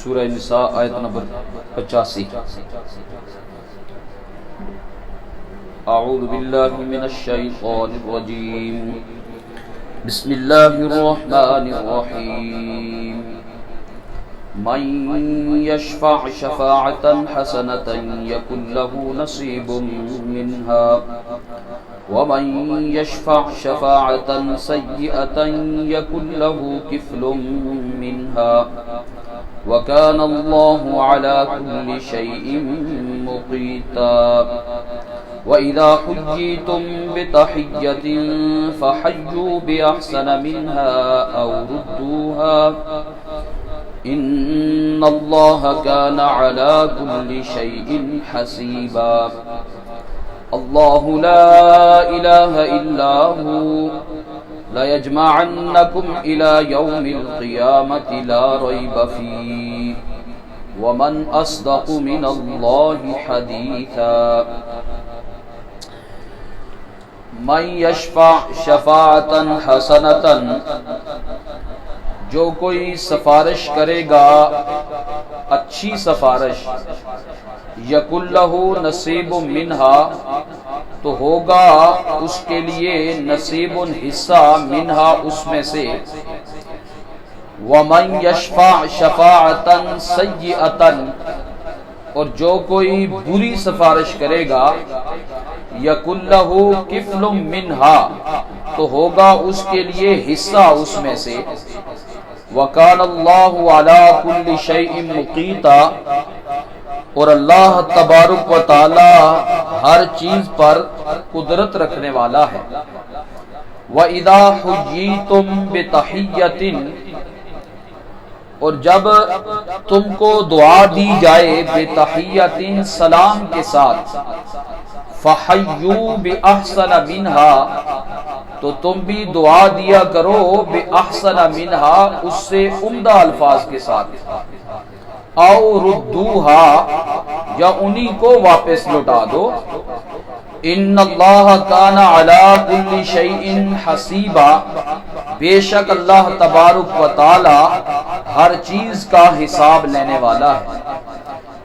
سورہ نساء آیت نمبر 85۔ اعوذ باللہ من الشیطان الرجیم، بسم اللہ الرحمن الرحیم۔ من یشفع شفاعة حسنة یکن له نصیب منها ومن یشفع شفاعة سیئة یکن له کفل منها وَكَانَ اللَّهُ عَلَى كُلِّ شَيْءٍ مُقِيتًا۔ وَإِذَا حُيِّيتُم بِتَحِيَّةٍ فَحَيُّوا بِأَحْسَنَ مِنْهَا أَوْ رُدُّوهَا إِنَّ اللَّهَ كَانَ عَلَى كُلِّ شَيْءٍ حَسِيبًا۔ اللَّهُ لَا إِلَهَ إِلَّا هُوَ لَيَجْمَعَنَّكُمْ إِلَى يَوْمِ الْقِيَامَةِ لَا رَيْبَ فِيهِ وَمَنْ أَصْدَقُ مِنَ اللَّهِ حَدِيثًا۔ مَنْ يَشْفَعْ شَفَاعَةً حَسَنَةً، جو کوئی سفارش کرے گا اچھی سفارش، یکن لہ نصیب منہا، تو ہوگا اس کے لیے نصیب حصہ منہا اس میں سے، وَمَنْ يَشْفَعْ شَفَاعَةً سَيِّئَةً، اور جو کوئی بری سفارش کرے گا، یکن لہ کفل منہا، تو ہوگا اس کے لیے حصہ اس میں سے، وَكَانَ اللَّهُ عَلَى كُلِّ شَيْءٍ مُقِيتًا، اور اللہ تبارک و تعالی ہر چیز پر قدرت رکھنے والا ہے۔ وَإِذَا حُيِّيتُم بِتَحِيَّةٍ، اور جب تم کو دعا دی جائے بِتَحِيَّةٍ سلام کے ساتھ، فَحَيُّوا بِأَحْسَنَ مِنْهَا، تو تم بھی دعا دیا کرو بِأَحْسَنَ مِنْهَا، اس سے عمدہ الفاظ کے ساتھ، او ردوہا، یا انہی کو واپس لوٹا دو، ان اللہ کان علی کل شیء حسیبا، بے شک اللہ تبارک و تعالی ہر چیز کا حساب لینے والا ہے۔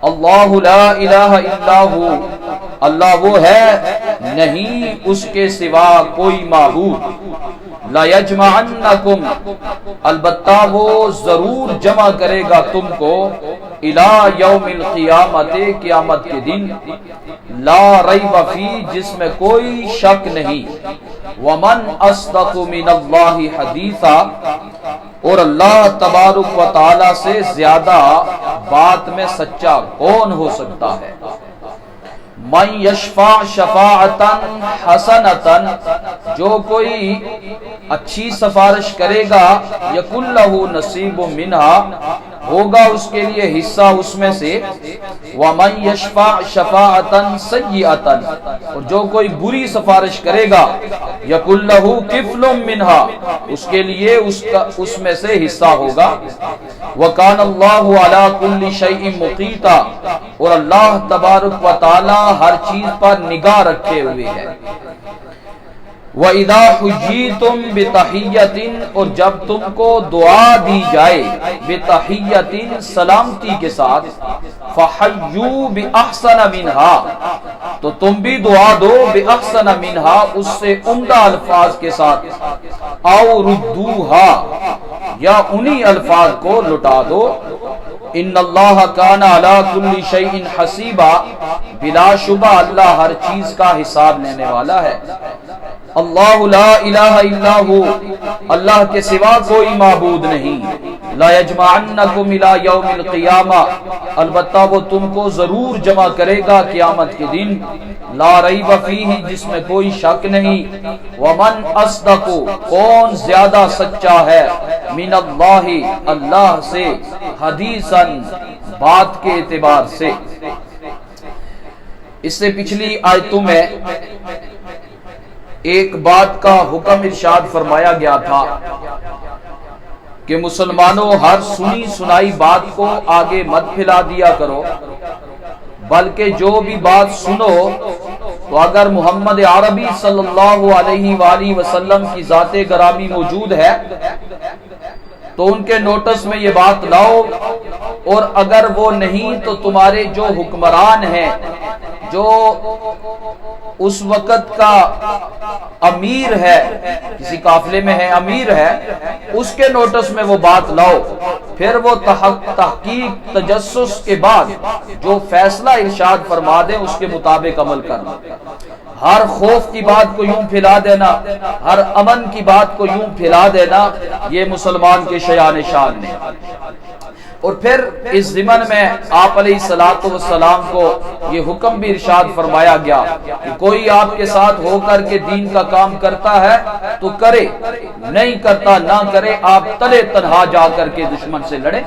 اللہ لا الہ الا ہو، اللہ وہ ہے نہیں اس کے سوا کوئی معبود، لَيَجْمَعَنَّكُمْ، البتہ وہ ضرور جمع کرے گا تم کو، اِلَى يَوْمِ الْقِيَامَةِ، قیامت کے دن، لا ریب فی، جس میں کوئی شک نہیں، وَمَنْ أَصْدَقُ مِنَ اللَّهِ حَدِيثًا، اور اللہ تبارک و تعالی سے زیادہ بات میں سچا کون ہو سکتا ہے۔ من یشفع شفاعةً حسنةً، جو کوئی اچھی سفارش کرے گا، یکن لہ نصیب منہا، ہوگا اس کے لیے حصہ اس میں سے، ومن یشفع شفاعةً سیئةً، اور جو کوئی بری سفارش کرے گا، یکن لہ کفل منہا، اس کے لیے اس میں سے حصہ ہوگا، وکان اللہ علی کل شیء مقیتا، اور اللہ تبارک و تعالی ہر چیز پر نگاہ رکھے ہوئے ہے۔ وَإِذَا حُيِّيتُم بِتَحِيَّةٍ، اور جب تم کو دعا دی جائے بِتَحِيَّةٍ سلامتی کے ساتھ، فَحَيُّوا بِأَحْسَنَ مِنْهَا، تو تم بھی دعا دو بِأَحْسَنَ مِنْهَا، اس سے عمدہ الفاظ کے ساتھ، اَوْ رُدُّوهَا، یا انہی الفاظ کو لٹا دو، ان اللہ کان علی کل شیء حسیبا، بلا شبہ اللہ ہر چیز کا حساب لینے والا ہے۔ اللہ لا الہ الا ہو، اللہ کے سوا کوئی معبود نہیں، لا یجمعنکم الی یوم القیامہ، البتہ وہ تم کو ضرور جمع کرے گا قیامت کے دن، لا ریب فیہ، جس میں کوئی شک نہیں، ومن اصدق، کون زیادہ سچا ہے، من اللہ، اللہ سے، حدیثاً، بات کے اعتبار سے۔ اس سے پچھلی آیتوں میں ایک بات کا حکم ارشاد فرمایا گیا تھا کہ مسلمانوں ہر سنی سنائی بات کو آگے مت پھیلا دیا کرو، بلکہ جو بھی بات سنو تو اگر محمد عربی صلی اللہ علیہ وآلہ وسلم کی ذات گرامی موجود ہے تو ان کے نوٹس میں یہ بات لاؤ اور اگر وہ نہیں تو تمہارے جو حکمران ہیں، جو اس وقت کا امیر ہے، کسی قافلے میں ہے امیر ہے، اس کے نوٹس میں وہ بات لاؤ، پھر وہ تحقیق تجسس کے بعد جو فیصلہ ارشاد فرما دیں اس کے مطابق عمل کرنا۔ ہر خوف کی بات کو یوں پھیلا دینا، ہر امن کی بات کو یوں پھیلا دینا، یہ مسلمان کے شایان شان نے۔ اور پھر اس ضمن میں آپ علیہ السلام کو یہ حکم بھی ارشاد فرمایا گیا کہ کوئی آپ کے ساتھ ہو کر کے دین کا کام کرتا ہے تو کرے، نہیں کرتا نہ کرے، آپ تلے تنہا جا کر کے دشمن سے لڑے۔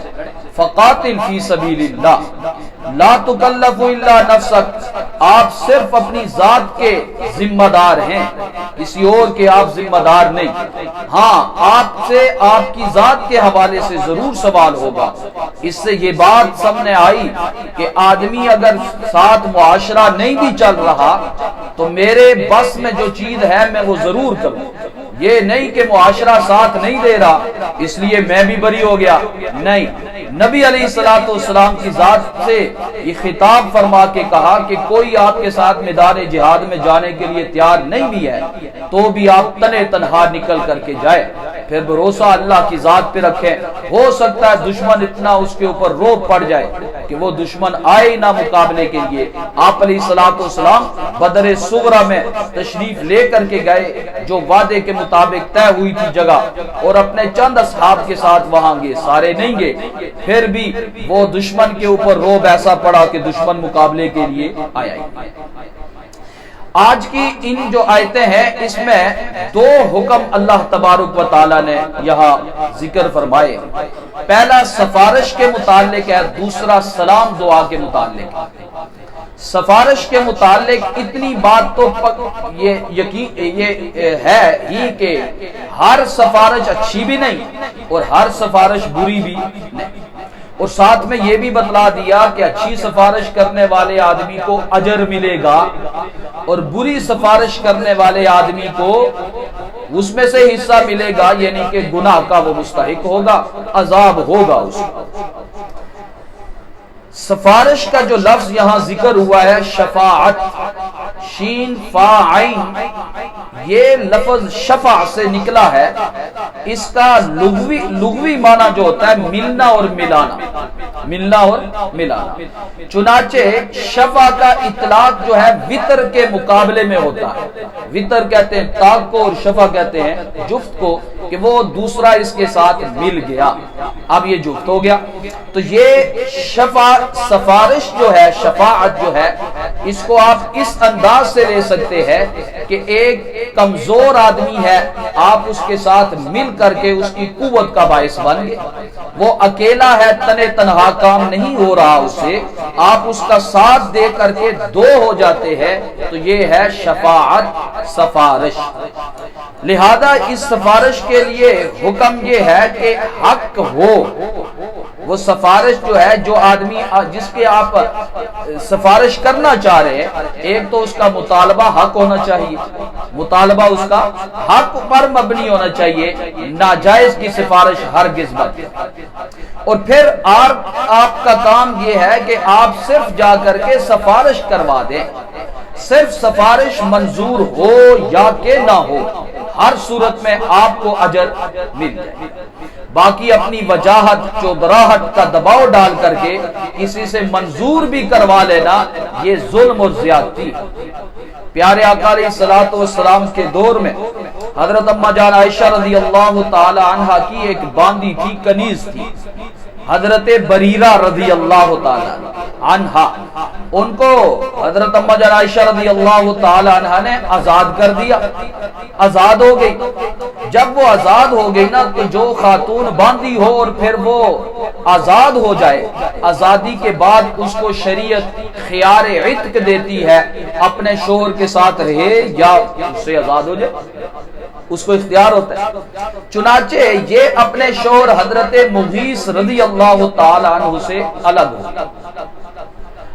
فقاتل فی سبیل اللہ لا تکلف الا نفسک، آپ صرف اپنی ذات کے ذمہ دار ہیں، کسی اور کے آپ ذمہ دار نہیں۔ ہاں آپ سے آپ کی ذات کے حوالے سے ضرور سوال ہوگا۔ اس سے یہ بات سامنے آئی کہ آدمی اگر ساتھ معاشرہ نہیں بھی چل رہا تو میرے بس میں جو چیز ہے میں وہ ضرور کروں، یہ نہیں کہ معاشرہ ساتھ نہیں دے رہا اس لیے میں بھی بری ہو گیا، نہیں۔ نبی علیہ السلام کی ذات سے یہ خطاب فرما کے کہا کہ کوئی آپ کے ساتھ میدان جہاد میں جانے کے لیے تیار نہیں بھی ہے تو بھی آپ تنے تنہا نکل کر کے جائے، پھر بھروسہ اللہ کی ذات پہ رکھیں۔ ہو سکتا ہے دشمن اتنا اس کے اوپر روب پڑ جائے کہ وہ دشمن آئے نہ مقابلے کے لیے۔ آپ علیہ السلام بدر صغرا میں تشریف لے کر کے گئے، جو وعدے کے مطابق طے ہوئی تھی جگہ، اور اپنے چند اصحاب کے ساتھ وہاں گئے، سارے نہیں گئے، پھر بھی وہ دشمن کے اوپر روب ایسا پڑا کہ دشمن مقابلے کے لیے آیا ہی۔ آج کی ان جو آیتیں ہیں اس میں دو حکم اللہ تبارک و تعالی نے یہاں ذکر فرمائے، پہلا سفارش کے متعلق ہے، دوسرا سلام دعا کے متعلق ہے۔ سفارش کے متعلق اتنی بات تو یہ ہے ہی کہ ہر سفارش اچھی بھی نہیں اور ہر سفارش بری بھی نہیں، اور ساتھ میں یہ بھی بتلا دیا کہ اچھی سفارش کرنے والے آدمی کو اجر ملے گا اور بری سفارش کرنے والے آدمی کو اس میں سے حصہ ملے گا، یعنی کہ گناہ کا وہ مستحق ہوگا، عذاب ہوگا اس کو۔ سفارش کا جو لفظ یہاں ذکر ہوا ہے شفاعت، شین فا عین، یہ لفظ شفع سے نکلا ہے۔ اس کا لغوی معنی جو ہوتا ہے ملنا اور ملانا، ملنا اور ملانا۔ چنانچہ شفع کا اطلاق جو ہے وطر کے مقابلے میں ہوتا ہے، وطر کہتے ہیں طاق کو اور شفع کہتے ہیں جفت کو، کہ وہ دوسرا اس کے ساتھ مل گیا، اب یہ جفت ہو گیا۔ تو یہ سفارش جو ہے، شفاعت جو ہے، اس کو آپ اس انداز سے لے سکتے ہیں کہ ایک کمزور آدمی ہے، آپ اس کے ساتھ مل کر کے اس کی قوت کا باعث بن گئے، وہ اکیلا ہے، تنے تنہا کام نہیں ہو رہا اس سے، آپ اس کا ساتھ دے کر کے دو ہو جاتے ہیں، تو یہ ہے شفاعت، سفارش۔ لہذا اس سفارش کے لیے حکم یہ ہے کہ حق ہو، وہ سفارش جو ہے، جو آدمی جس کے آپ سفارش کرنا چاہ رہے ہیں، ایک تو اس کا مطالبہ حق ہونا چاہیے، مطالبہ اس کا حق پر مبنی ہونا چاہیے، ناجائز کی سفارش ہرگز مت۔ اور پھر آپ کا کام یہ ہے کہ آپ صرف جا کر کے سفارش کروا دیں، صرف سفارش منظور ہو یا کہ نہ ہو، ہر صورت میں آپ کو اجر مل جائے۔ باقی اپنی وجاہت چودراہٹ کا دباؤ ڈال کر کے کسی سے منظور بھی کروا لینا، یہ ظلم اور زیادتی۔ پیارے آقا علیہ الصلوۃ والسلام کے دور میں حضرت اما جان عائشہ رضی اللہ تعالی عنہا کی ایک باندی تھی، کنیز تھی، حضرت بریرہ رضی اللہ تعالی عنہا، ان کو حضرت اما جان عائشہ رضی اللہ تعالی عنہا نے آزاد کر دیا، آزاد ہو گئی۔ جب وہ آزاد ہو گئی نا، تو جو خاتون باندھی ہو اور پھر وہ آزاد ہو جائے، آزادی کے بعد اس کو شریعت خیار عتق دیتی ہے، اپنے شوہر کے ساتھ رہے یا اس سے آزاد ہو جائے، اس کو اختیار ہوتا ہے۔ چنانچہ یہ اپنے شوہر حضرت مغیث رضی اللہ تعالی عنہ سے الگ ہو،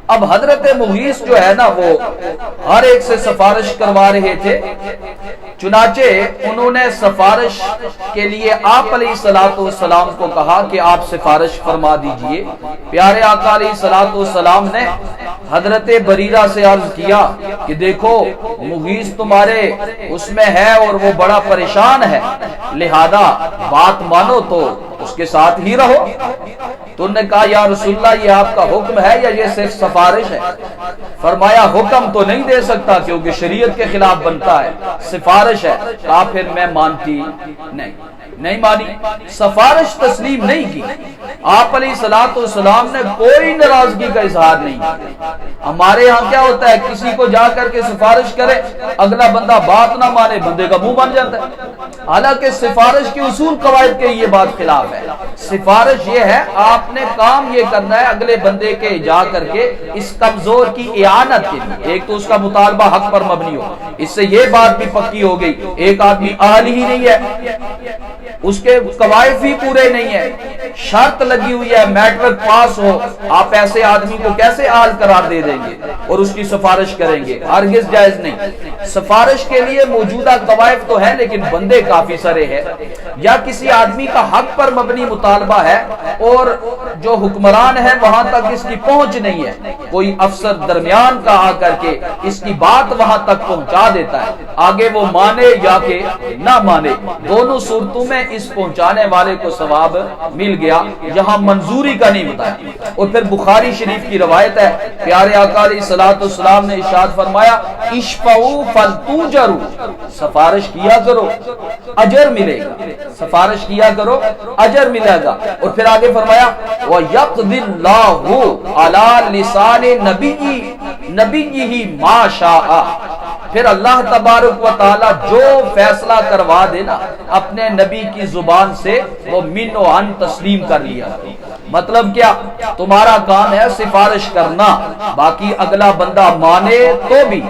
اب حضرت مغیث جو ہے نا وہ ہر ایک سے سفارش کروا رہے تھے، چنانچہ انہوں نے سفارش کے لیے آپ علیہ الصلوۃ والسلام کو کہا کہ آپ سفارش فرما دیجئے۔ پیارے آقا علیہ الصلوۃ والسلام نے حضرت بریرہ سے عرض کیا کہ دیکھو مغیث تمہارے اس میں ہے اور وہ بڑا پریشان ہے، لہذا بات مانو تو اس کے ساتھ ہی رہو۔ تو انہوں نے کہا یا رسول اللہ یہ آپ کا حکم ہے یا یہ صرف سفارش ہے؟ فرمایا حکم تو نہیں دے سکتا کیونکہ شریعت کے خلاف بنتا ہے، سفارش ہے۔ کہا پھر میں مانتی نہیں مانی، سفارش تسلیم نہیں کی۔ آپ علیہ الصلوۃ والسلام نے کوئی ناراضگی کا اظہار نہیں کیا۔ ہمارے ہاں کیا ہوتا ہے، کسی کو جا کر کے سفارش کرے، اگلا بندہ بات نہ مانے، بندے کا منہ بن جاتا ہے۔ حالانکہ سفارش کے اصول قواعد کے یہ بات خلاف ہے۔ سفارش یہ ہے آپ نے کام یہ کرنا ہے اگلے بندے کے جا کر کے اس کمزور کی اعانت کے لیے، ایک تو اس کا مطالبہ حق پر مبنی ہو، اس سے یہ بات بھی پکی ہو گئی ایک آدمی اہل ہی نہیں ہے، اس کے قواعد بھی پورے نہیں ہے، شرط لگی ہوئی ہے میٹرک پاس ہو، آپ ایسے آدمی کو کیسے اہل قرار دے دیں گے اور اس کی سفارش کریں گے؟ ہرگز جائز نہیں۔ سفارش کے لیے موجودہ قواعد تو ہے لیکن بندے کافی سارے ہیں، یا کسی آدمی کا حق پر مبنی مطالبہ ہے اور جو حکمران ہے وہاں تک اس کی پہنچ نہیں ہے، کوئی افسر درمیان کا آ کر کے اس کی بات وہاں تک پہنچا دیتا ہے، آگے وہ مانے یا کہ نہ مانے، دونوں صورتوں میں اس پہنچانے والے کو ثواب مل گیا، یہاں منظوری کا نہیں بتایا۔ اور پھر بخاری شریف کی روایت ہے، پیارے آقا علیہ الصلوۃ والسلام نے ارشاد فرمایا اشفعوا فلتوجروا، سفارش کیا کرو اجر ملے گا، سفارش کیا کرو اجر ملے گا۔ اور پھر آگے فرمایا وَيَقْضِ اللَّهُ عَلَى لِسَانِ نَبِيِّهِ مَا شَاءَ، پھر اللہ تبارک و تعالی جو فیصلہ کروا دینا اپنے نبی کی زبان سے وہ من و عن تسلیم کر لیا۔ مطلب کیا؟ تمہارا کام ہے سفارش کرنا، باقی اگلا بندہ مانے تو بھی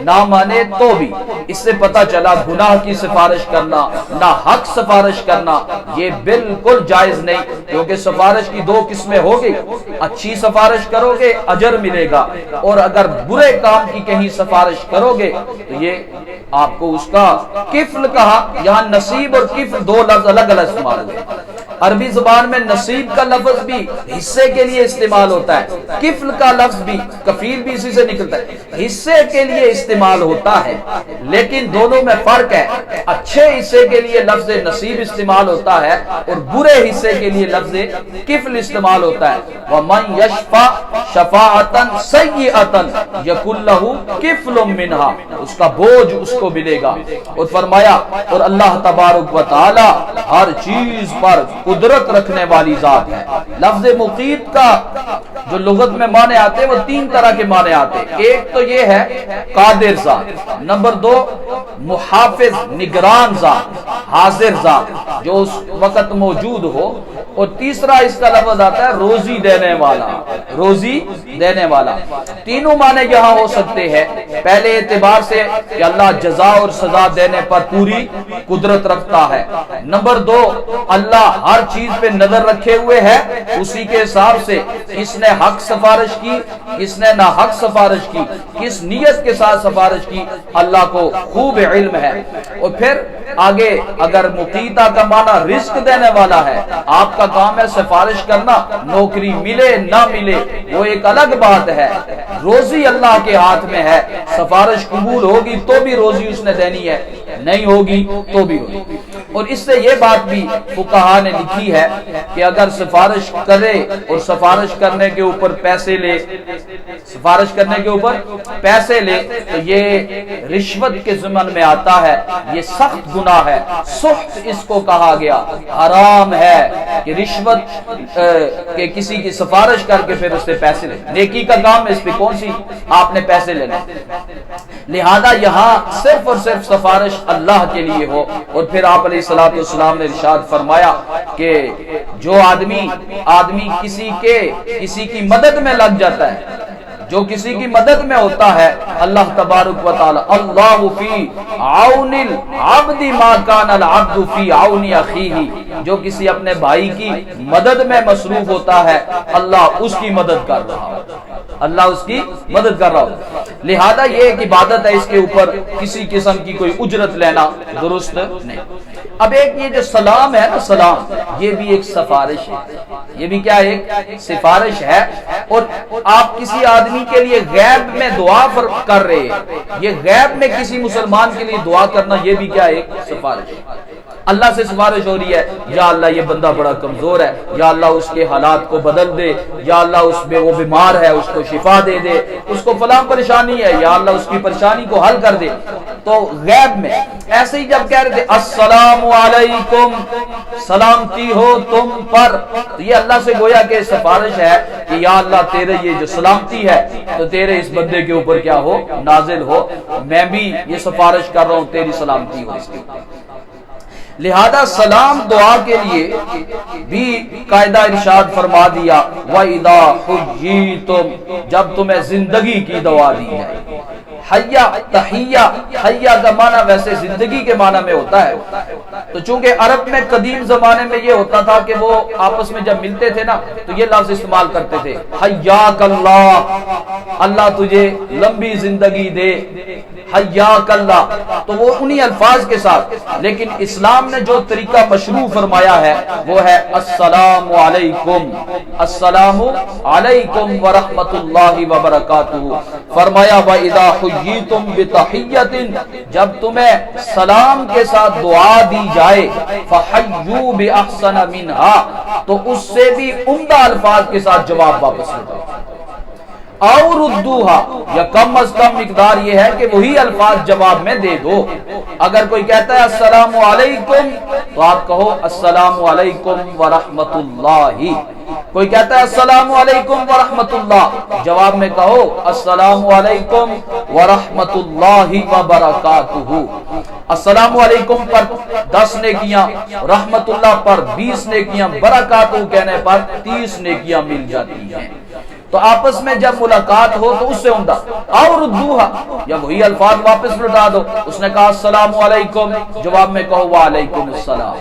نہ مانے تو بھی۔ اس سے پتہ چلا گناہ کی سفارش کرنا، نہ حق سفارش کرنا یہ بالکل جائز نہیں، کیونکہ سفارش کی دو قسمیں ہوگی، اچھی سفارش کرو گے اجر ملے گا، اور اگر برے کام کی کہیں سفارش کرو گے تو یہ آپ کو اس کا کفل کہا، یہاں نصیب اور کفل دو لفظ الگ الگ استعمال ہوئے۔ عربی زبان میں نصیب کا لفظ بھی حصے کے لیے استعمال ہوتا ہے، کفل کا لفظ بھی، کفیل بھی اسی سے نکلتا ہے، حصے کے لیے استعمال ہوتا ہے، لیکن دونوں میں فرق ہے۔ اچھے حصے کے لیے لفظ نصیب استعمال ہوتا ہے اور برے حصے کے لیے لفظ کفل استعمال ہوتا ہے۔ وَمَنْ يَشْفَعْ شَفَاعَةً سَيِّئَةً يَكُنْ لَهُ كِفْلٌ مِّنْهَا، اس کا بوجھ اس کو ملے گا۔ اور فرمایا اور اللہ تبارک و تعالی ہر چیز پر قدرت رکھنے والی ذات ہے۔ لفظ مقیت کا جو لغت میں معنی آتے ہیں وہ تین طرح کے معنی آتے ہیں، ایک تو یہ ہے قادر ذات، نمبر دو محافظ نگران ذات، حاضر ذات جو اس وقت موجود ہو، اور تیسرا اس کا لفظ آتا ہے روزی دینے والا، روزی دینے والا۔ تینوں معنی یہاں ہو سکتے ہیں، پہلے اعتبار سے کہ اللہ جزا اور سزا دینے پر پوری قدرت رکھتا ہے، نمبر دو اللہ ہر چیز پہ نظر رکھے ہوئے ہے، اسی کے حساب سے کس نے حق سفارش کی کس نے نہ حق سفارش کی، کس نیت کے ساتھ سفارش کی، اللہ کو خوب علم ہے۔ اور پھر آگے اگر مقیتا کا معنی رزق دینے والا ہے، آپ کا کام ہے سفارش کرنا، نوکری ملے نہ ملے وہ ایک الگ بات ہے، روزی اللہ کے ہاتھ میں ہے، سفارش قبول ہوگی تو بھی روزی اس نے دینی ہے، نہیں ہوگی تو بھی ہوگی۔ اور اس سے یہ بات بھی فقہا نے لکھی ہے کہ اگر سفارش کرے اور سفارش کرنے کے اوپر پیسے لے، سفارش کرنے کے اوپر پیسے لے تو یہ رشوت کے ضمن میں آتا ہے، یہ سخت گناہ ہے، سخت اس کو کہا گیا، حرام ہے کہ رشوت کہ کسی کی سفارش کر کے پھر اس سے پیسے لے، نیکی کا کام اس پہ کون سی آپ نے پیسے لینے، لہذا یہاں صرف اور صرف سفارش اللہ کے لیے ہو۔ اور پھر آپ علیہ الصلوۃ والسلام نے ارشاد فرمایا کہ جو آدمی کسی کی مدد میں لگ جاتا ہے، جو کسی کی مدد میں ہوتا ہے اللہ تبارک و تعالی اللہ فی عون العبد ما کان العبد فی عون اخیہ، جو کسی اپنے بھائی کی مدد میں مصروف ہوتا ہے اللہ اس کی مدد کر رہا ہو، اللہ اس کی مدد کر رہا ہو۔ لہذا یہ ایک عبادت ہے، اس کے اوپر کسی قسم کی کوئی اجرت لینا درست نہیں۔ اب ایک یہ جو سلام ہے نا، سلام یہ بھی ایک سفارش ہے، یہ بھی کیا ایک سفارش ہے، اور آپ کسی آدمی کے لیے غیب میں دعا کر رہے ہیں، یہ غیب میں کسی مسلمان کے لیے دعا کرنا یہ بھی کیا ایک سفارش ہے۔ اللہ سے سفارش ہو رہی ہے، یا اللہ یہ بندہ بڑا کمزور ہے، یا اللہ اس کے حالات کو بدل دے، یا اللہ اس میں وہ بیمار ہے اس کو شفا دے دے، اس کو فلاں پریشانی ہے، یا اللہ اس کی پریشانی کو حل کر دے۔ تو غیب میں ایسے ہی جب کہہ رہے تھے السلام علیکم، سلامتی ہو تم پر، تو یہ اللہ سے گویا کہ سفارش ہے کہ یا اللہ تیرے یہ جو سلامتی ہے تو تیرے اس بندے کے اوپر کیا ہو، نازل ہو، میں بھی یہ سفارش کر رہا ہوں تیری سلامتی ہو اس کے اوپر۔ لہذا سلام دعا کے لیے بھی قاعدہ ارشاد فرما دیا وَإِذَا حُيِّيتُمْ، جب تمہیں زندگی کی دعا دی جائے۔ حیا تحیہ، حیا کا معنی ویسے زندگی کے معنی میں ہوتا ہے، تو چونکہ عرب میں قدیم زمانے میں یہ ہوتا تھا کہ وہ آپس میں جب ملتے تھے نا تو یہ لفظ استعمال کرتے تھے حیاک اللہ، اللہ تجھے لمبی زندگی دے، حیاک اللہ، تو وہ انہی الفاظ کے ساتھ۔ لیکن اسلام نے جو طریقہ مشروع فرمایا ہے وہ ہے السلام علیکم، السلام علیکم ورحمۃ اللہ وبرکاتہ۔ فرمایا وَإِذَا حُيِّيتُمْ بِتَحِيَّةٍ، جب تمہیں سلام کے ساتھ دعا دی جائے فَحَيُّوا بِأَحْسَنَ مِنْهَا، تو اس سے بھی عمدہ الفاظ کے ساتھ جواب واپس لے دو، اور ردوہا، یا کم از کم مقدار یہ ہے کہ وہی الفاظ جواب میں دے دو۔ اگر کوئی کہتا ہے السلام علیکم تو آپ کہو السلام علیکم ورحمۃ اللہ، کوئی کہتا ہے السلام علیکم ورحمۃ اللہ، جواب میں کہو السلام علیکم ورحمۃ اللہ وبرکاتہ۔ السلام علیکم پر 10 نیکیاں، رحمت اللہ پر 20 نیکیاں، برکاتہ کہنے پر 30 نیکیاں مل جاتی ہیں۔ تو آپس میں جب ملاقات ہو تو اس سے عمدہ اور ردوہا، یا وہی الفاظ واپس لوٹا دو۔ اس نے کہا السلام علیکم، جواب میں کہو وعلیکم السلام۔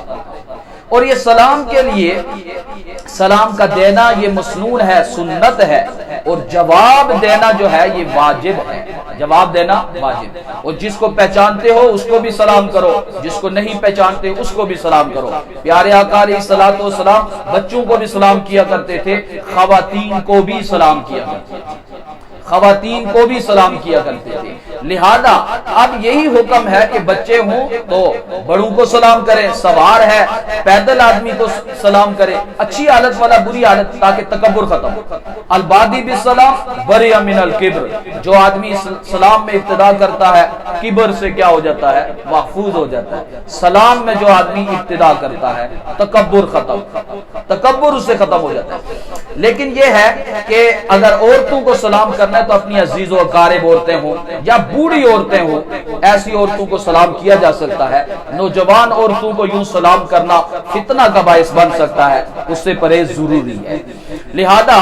اور یہ سلام کے لیے سلام کا دینا یہ مسنون ہے، سنت ہے، اور جواب دینا جو ہے یہ واجب ہے، جواب دینا واجب۔ اور جس کو پہچانتے ہو اس کو بھی سلام کرو، جس کو نہیں پہچانتے اس کو بھی سلام کرو۔ پیارے آقا علیہ الصلوۃ والسلام بچوں کو بھی سلام کیا کرتے تھے، خواتین کو بھی سلام کیا کرتے تھے، خواتین کو بھی سلام کیا کرتے تھے۔ لہذا اب یہی حکم ہے کہ بچے ہوں تو بڑوں کو سلام کریں، سوار ہے پیدل آدمی کو سلام کرے، اچھی حالت والا بری حالت، تاکہ تکبر ختم ہو۔ البادی بالسلام بری من الکبر، جو آدمی سلام میں ابتدا کرتا ہے کبر سے کیا ہو جاتا ہے، محفوظ ہو جاتا ہے۔ سلام میں جو آدمی ابتدا کرتا ہے تکبر ختم، تکبر اس سے ختم ہو جاتا ہے۔ لیکن یہ ہے کہ اگر عورتوں کو سلام کرنا ہے تو اپنی عزیز و اقارب عورتیں ہوں یا بوڑھی عورتیں ہوں، ایسی عورتوں کو سلام کیا جا سکتا ہے۔ نوجوان عورتوں کو یوں سلام کرنا فتنہ کا باعث بن سکتا ہے، اس سے پرہیز ضروری ہے۔ لہذا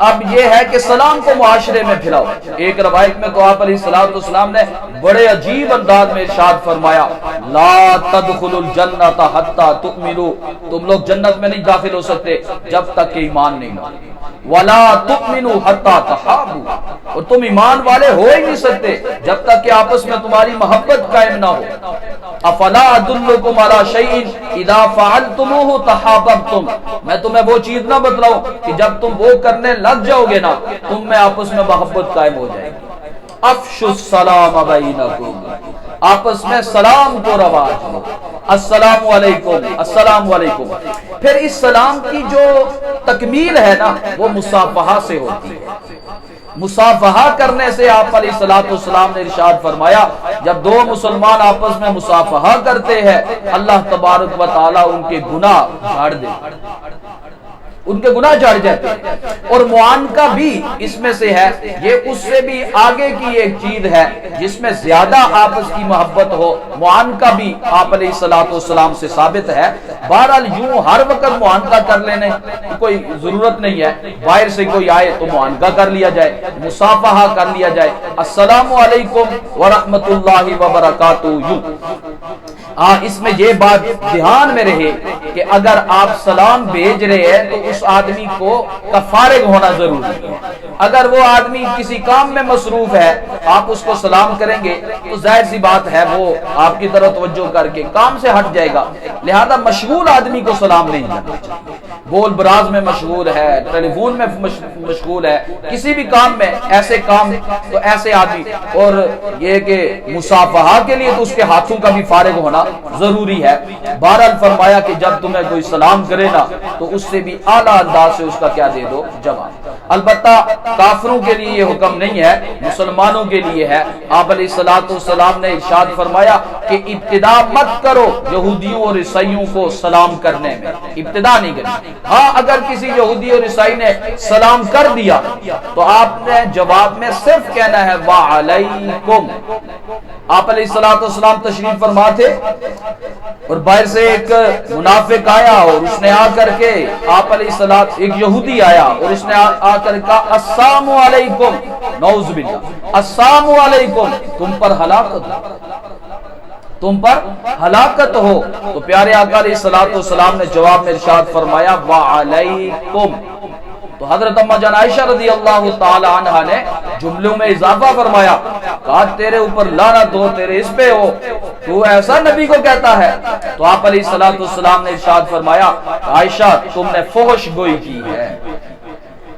اب یہ ہے کہ سلام کو معاشرے میں پھیلاؤ۔ ایک روایت میں تو آپ علیہ الصلوۃ والسلام نے بڑے عجیب انداز میں ارشاد فرمایا لا تدخلوا الجنۃ حتی تؤمنوا، تم لوگ جنت میں نہیں داخل ہو سکتے جب تک کہ ایمان نہیں لاؤ، ولا تؤمنوا حتی تحابوا، اور تم ایمان والے ہو ہی نہیں سکتے جب تک کہ آپس میں تمہاری محبت قائم نہ ہو۔ افلا ادلکم علی شیء اذا فعلتموه تحاببتم، میں تمہیں وہ چیز نہ بتلاؤں کہ جب تم وہ کرنے لگ جاؤ گے نا تم میں آپس میں محبت قائم ہو جائے گی۔ افشوا السلام بینکم، آپس میں سلام کو رواج دو، السلام علیکم السلام علیکم۔ پھر اس سلام کی جو تکمیل ہے نا وہ مصافحہ سے ہوتی ہے۔ مصافحہ کرنے سے آپ علیہ الصلوۃ والسلام نے ارشاد فرمایا جب دو مسلمان آپس میں مصافحہ کرتے ہیں اللہ تبارک و تعالی ان کے گناہ جھاڑ دے، ان کے گناہ جھڑ جاتے ہیں۔ اور معانقہ بھی اس میں سے ہے، یہ اس سے بھی آگے کی ایک چیز ہے جس میں زیادہ آپس کی محبت ہو، معانقہ بھی آپ علیہ الصلوۃ والسلام سے ثابت ہے۔ بہرحال یوں ہر وقت معانقہ کر لینے کی کوئی ضرورت نہیں ہے، باہر سے کوئی آئے تو معانقہ کر لیا جائے، مصافحہ کر لیا جائے، السلام علیکم ورحمۃ اللہ وبرکاتہ یوں۔ ہاں اس میں یہ بات دھیان میں رہے کہ اگر آپ سلام بھیج رہے ہیں تو اس آدمی کو کا فارغ ہونا ضروری ہے۔ اگر وہ آدمی کسی کام میں مصروف ہے، آپ اس کو سلام کریں گے تو ظاہر سی بات ہے وہ آپ کی طرف توجہ کر کے کام سے ہٹ جائے گا، لہذا مشغول آدمی کو سلام نہیں کرنا چاہیے۔ بول براز میں مشغول ہے، ٹیلی فون میں مشغول ہے، کسی بھی کام میں ایسے کام تو ایسے آدمی، اور یہ کہ مصافحہ کے لیے تو اس کے ہاتھوں کا بھی فارغ ہونا ضروری ہے۔ بہرحال فرمایا کہ جب تمہیں کوئی سلام کرے نا تو اس سے بھی اعلیٰ انداز سے اس کا کیا دے دو، جواب۔ البتہ کافروں کے لیے یہ حکم نہیں ہے، مسلمانوں کے لیے ہے۔ آپ علیہ الصلوۃ والسلام نے ارشاد فرمایا کہ ابتدا مت کرو یہودیوں اور عیسائیوں کو سلام کرنے میں، ابتدا نہیں کرنی۔ ہاں اگر کسی یہودی اور عیسائی نے سلام کر دیا تو آپ نے جواب میں صرف کہنا ہے وعلیکم۔ آپ علیہ الصلوۃ والسلام تشریف فرما تھے اور باہر سے ایک منافق آیا اور اس نے آ کر کے آپ علیہ الصلوۃ، ایک یہودی آیا اور اس نے آ کر کہا السلام علیکم، نعوذ باللہ، السلام علیکم، تم پر ہلاکت ہو، تم پر ہلاکت ہو۔ تو پیارے آقا علیہ الصلوۃ والسلام نے جواب میں ارشاد فرمایا وعلیکم۔ تو حضرت اما جان عائشہ رضی اللہ تعالی عنہا نے جملوں میں اضافہ فرمایا، کہا تیرے اوپر لعنت ہو، تیرے اس پہ ہو، تو ایسا نبی کو کہتا ہے؟ تو آپ علیہ الصلوۃ والسلام نے ارشاد فرمایا عائشہ تم نے فحش گوئی کی ہے۔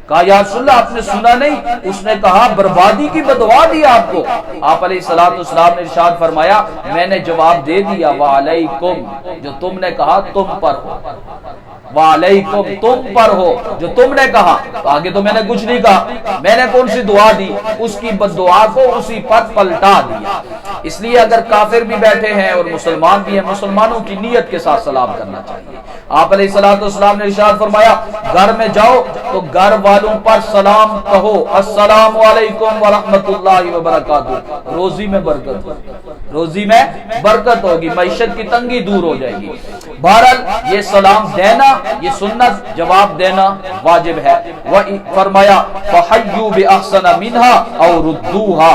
کہا یا رسول اللہ آپ نے سنا نہیں؟ اس نے کہا بربادی کی بدعا دی آپ کو۔ آپ علیہ الصلوۃ والسلام نے ارشاد فرمایا میں نے جواب دے دیا وعلیکم، جو تم نے کہا تم پر ہو، وعلیکم تم پر ہو جو تم نے کہا۔ تو آگے تو میں نے کچھ نہیں کہا، میں نے کون سی دعا دی؟ اس کی بد دعا کو اسی پر پلٹا دیا۔ اس لیے اگر کافر بھی بیٹھے ہیں اور مسلمان بھی ہیں، مسلمانوں کی نیت کے ساتھ سلام کرنا چاہیے۔ آپ علیہ الصلوۃ والسلام نے ارشاد فرمایا گھر میں جاؤ تو گھر والوں پر سلام کہو، السلام علیکم ورحمۃ اللہ وبرکاتہ، روزی میں برکت ہوگی، روزی میں برکت ہوگی، معیشت کی تنگی دور ہو جائے گی۔ بہرحال یہ سلام دینا یہ سنت، جواب دینا واجب ہے۔ فرمایا فحیوا باحسن منها او ردوها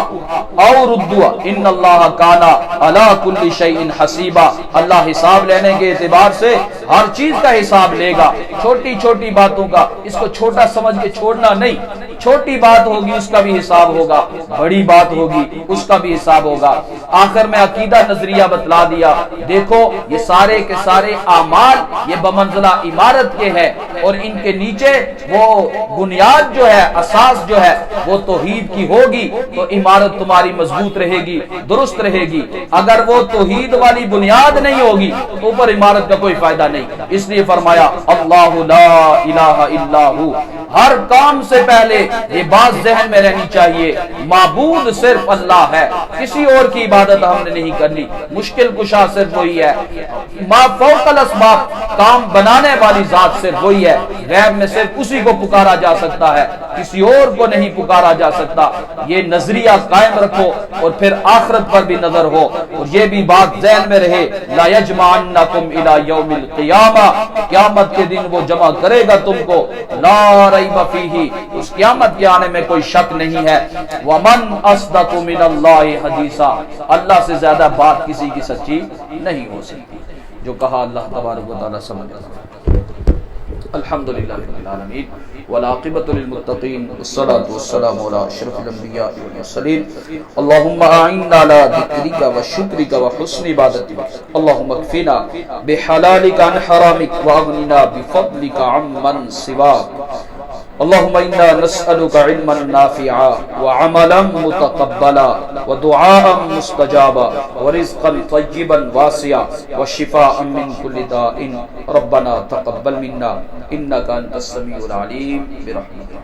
ان اللہ کان علی کل شیء حسیبا۔ اللہ حساب لینے کے اعتبار سے ہر چیز کا حساب لے گا، چھوٹی چھوٹی باتوں کا، اس کو چھوٹا سمجھ کے چھوڑنا نہیں۔ چھوٹی بات ہوگی اس کا بھی حساب ہوگا، بڑی بات ہوگی اس کا بھی حساب ہوگا۔ آخر میں عقیدہ نظریہ بتلا دیا، دیکھو یہ سارے کے سارے اعمال یہ بمنزلہ عمارت کے ہیں، اور ان کے نیچے وہ بنیاد جو ہے، اساس جو ہے وہ توحید کی ہوگی تو عمارت تمہاری مضبوط رہے گی، درست رہے گی۔ اگر وہ توحید والی بنیاد نہیں ہوگی تو اوپر عمارت کا کوئی فائدہ نہیں۔ اس لیے فرمایا اللہ لا الہ الا ہو۔ ہر کام سے پہلے یہ بات ذہن میں رہنی چاہیے، معبود صرف اللہ ہے، کسی اور کی عبادت ہم نے نہیں کرنی، مشکل کشا صرف وہی ہے، ما فوق الاسباب کام بنانے والی ذات صرف وہی ہے، غیب میں صرف اسی کو پکارا جا سکتا ہے، کسی اور کو نہیں پکارا جا سکتا۔ یہ نظریہ قائم رکھو اور پھر آخرت پر بھی نظر ہو، اور یہ بھی بات ذہن میں رہے لا یجمعنکم الی یوم القیامہ، قیامت کے دن وہ جمع کرے گا تم کو، لا ریب فیہ، اس قیامت کے آنے میں کوئی شک نہیں ہے۔ ومن اصدق من اللہ حدیثا، اللہ سے زیادہ بات کسی کی سچی نہیں ہو سکتی۔ جو کہا اللہ تبارک و تعالی سمجھ۔ الحمدللہ رب العالمین والعاقبۃ للمتقین والصلاۃ والسلام علی اشرف الانبیاء والمرسلین۔ اللهم اعنا على ذکرک وشکرک وحسن عبادتک، اللهم اکفنا بحلالک عن حرامک واغننا بفضلک عمن سواک۔ اللهم انا نسألك علما نافعا وعملا متقبلا ودعاء مستجابا ورزقا طيبا واسعا وشفاء من كل داء ربنا تقبل منا انك انت السميع العليم برحمتك۔